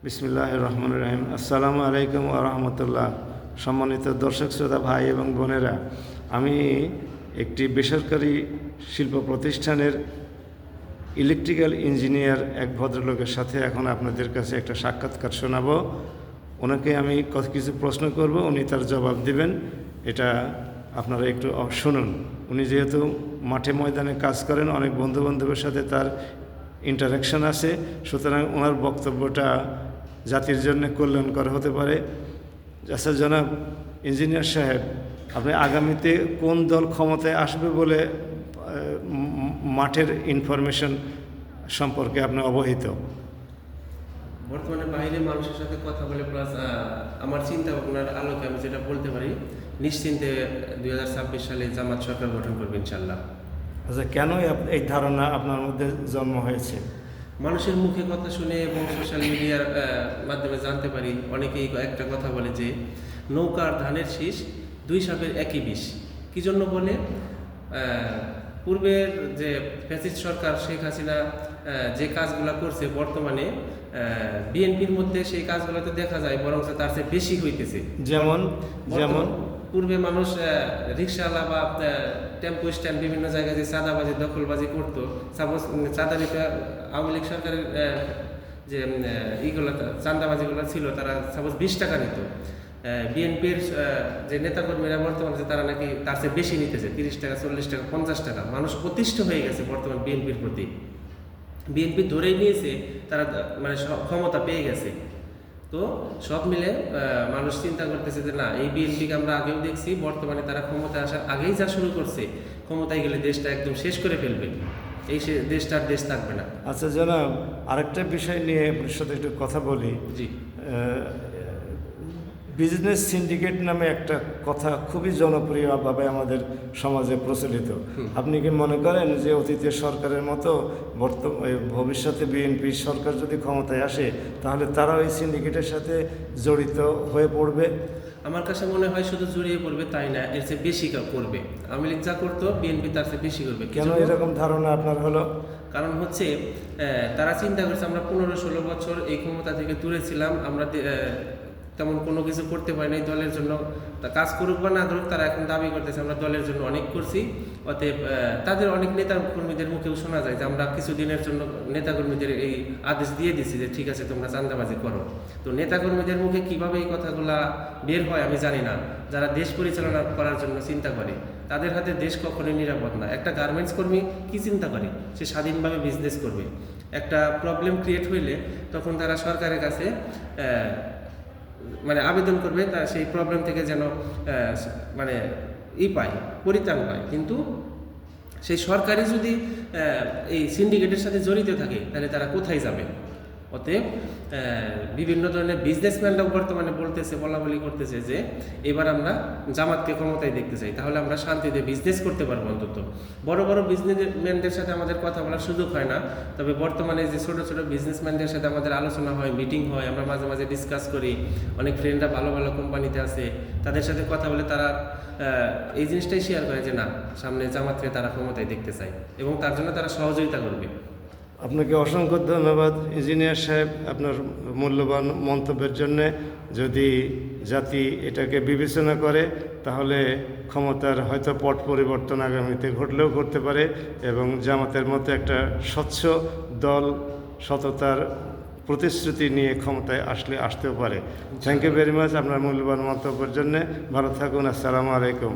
বিসমিল্লাহির রহমানির রহিম। আসসালামু আলাইকুম ওয়া রাহমাতুল্লাহ। সম্মানিত দর্শক শ্রোতা ভাই এবং বোনেরা, আমি একটি বেসরকারি শিল্প প্রতিষ্ঠানের ইলেকট্রিক্যাল ইঞ্জিনিয়ার এক ভদ্রলোকের সাথে এখন আপনাদের কাছে একটা সাক্ষাৎকার শোনাবো। ওনাকে আমি কিছু প্রশ্ন করব, উনি তার জবাব দিবেন। এটা আপনারা একটু শুনুন। উনি যেহেতু মাঠে ময়দানে কাজ করেন, অনেক বন্ধুবান্ধবের সাথে তার ইন্টারাকশন আছে, সুতরাং ওনার বক্তব্যটা জাতির জন্য কল্যাণকর হতে পারে। আচ্ছা জনাব ইঞ্জিনিয়ার সাহেব, আপনি আগামীতে কোন দল ক্ষমতায় আসবে বলে মাঠের ইনফরমেশন সম্পর্কে আপনি অবহিত? বর্তমানে বাইরে মানুষের সাথে কথা বলে প্লাস আমার চিন্তা ভাবনার আলোকে আমি যেটা বলতে পারি, নিশ্চিন্তে 2026 সালে জামাত সরকার গঠন করবে ইনশাল্লাহ। আচ্ছা, কেন এই ধারণা আপনার মধ্যে জন্ম হয়েছে? মানুষের মুখে কথা শুনে এবং সোশ্যাল মিডিয়ার মাধ্যমে জানতে পারি, অনেকেই একটা কথা বলে যে নৌকার ধানের শীষ, দুই সাপের একই বিষ। কী জন্য বলে, পূর্বের যে ফ্যাসিস্ট সরকার শেখ হাসিনা যে কাজগুলো করছে, বর্তমানে বিএনপির মধ্যে সেই কাজগুলোতে দেখা যায় বরং তার চেয়ে বেশি হইতেছে। যেমন পূর্বে মানুষ রিক্সাওয়ালা বা টেম্পো স্ট্যান্ড বিভিন্ন জায়গায় যে চাঁদাবাজি দখলবাজি করতো, সাপোজ চাঁদা নিতে আওয়ামী লীগ সরকারের যে ইগুলো চাঁদাবাজিগুলো ছিল, তারা সাপোজ 20 টাকা নিত। বিএনপির যে নেতাকর্মীরা বর্তমানে তারা নাকি তার চেয়ে বেশি নিতেছে, 30 টাকা 40 টাকা 50 টাকা। মানুষ অতিষ্ঠ হয়ে গেছে বর্তমান বিএনপির প্রতি। বিএনপি ধরেই নিয়েছে তারা, মানে ক্ষমতা পেয়ে গেছে। তো সব মিলে মানুষ চিন্তা করতেছে যে না, এই বিএনপিকে আমরা আগেও দেখছি, বর্তমানে তারা ক্ষমতায় আসার আগেই যা শুরু করছে, ক্ষমতায় গেলে দেশটা একদম শেষ করে ফেলবে, এই দেশটার দেশ থাকবে না। আচ্ছা জনাব, আরেকটা বিষয় নিয়ে আপনার সাথে একটু কথা বলি। জি। বিজনেস সিন্ডিকেট নামে একটা কথা খুবই জনপ্রিয়ভাবে আমাদের সমাজে প্রচলিত। আপনি কি মনে করেন যে অতীতের সরকারের মতো ভবিষ্যতে বিএনপি সরকার যদি ক্ষমতায় আসে, তাহলে তারা ওই সিন্ডিকেটের সাথে জড়িত হয়ে পড়বে? আমার কাছে মনে হয় শুধু জড়িয়ে পড়বে তাই না, এর চেয়ে বেশি করবে। আওয়ামী লীগ যা করতো বিএনপি তার চেয়ে বেশি করবে। কেন এরকম ধারণা আপনার হলো? কারণ হচ্ছে তারা চিন্তা করছে আমরা 15-16 বছর এই ক্ষমতা থেকে দূরে ছিলাম, আমরা তেমন কোনো কিছু করতে পারি নাই দলের জন্য। কাজ করুক বা না করুক, তারা এখন দাবি করতেছে আমরা দলের জন্য অনেক করছি। অতএব তাদের অনেক নেতা কর্মীদের মুখেও শোনা যায় যে আমরা কিছুদিনের জন্য নেতাকর্মীদের এই আদেশ দিয়ে দিছি যে ঠিক আছে তোমরা চাঁদাবাজি করো। তো নেতাকর্মীদের মুখে কীভাবে এই কথাগুলা বের হয় আমি জানি না। যারা দেশ পরিচালনা করার জন্য চিন্তা করে, তাদের হাতে দেশ কখনোই নিরাপদ না। একটা গার্মেন্টস কর্মী কী চিন্তা করে? সে স্বাধীনভাবে বিজনেস করবে। একটা প্রবলেম ক্রিয়েট হইলে তখন তারা সরকারের কাছে মানে আবেদন করবে, তা সেই প্রবলেম থেকে যেন মানে পায়, পরিত্রাণ পায়। কিন্তু সেই সরকারি যদি এই সিন্ডিকেটের সাথে জড়িত থাকে, তাহলে তারা কোথায় যাবে? অতএব বিভিন্ন ধরনের বিজনেসম্যানরাও বর্তমানে বলা করতেছে যে এবার আমরা জামাতকে ক্ষমতায় দেখতে চাই, তাহলে আমরা শান্তিতে বিজনেস করতে পারবো। অন্তত বড় বড় বিজনেসম্যানদের সাথে আমাদের কথা বলার সুযোগ হয় না, তবে বর্তমানে যে ছোট ছোট বিজনেসম্যানদের সাথে আমাদের আলোচনা হয়, মিটিং হয়, আমরা মাঝে মাঝে ডিসকাস করি। অনেক ফ্রেন্ডরা ভালো ভালো কোম্পানিতে আছে, তাদের সাথে কথা বলে তারা এই জিনিসটাই শেয়ার করে যে না, সামনে জামাতকে তারা ক্ষমতায় দেখতে চায় এবং তার জন্য তারা সহযোগিতা করবে। আপনাকে অসংখ্য ধন্যবাদ ইঞ্জিনিয়ার সাহেব আপনার মূল্যবান মন্তব্যের জন্যে। যদি জাতি এটাকে বিবেচনা করে, তাহলে ক্ষমতার হয়তো পট পরিবর্তন আগামীতে ঘটলেও ঘটতে পারে এবং জামাতের মতো একটা স্বচ্ছ দল সততার প্রতিশ্রুতি নিয়ে ক্ষমতায় আসতেও পারে। থ্যাংক ইউ ভেরি মাচ আপনার মূল্যবান মন্তব্যের জন্যে। ভালো থাকুন। আসসালামু আলাইকুম।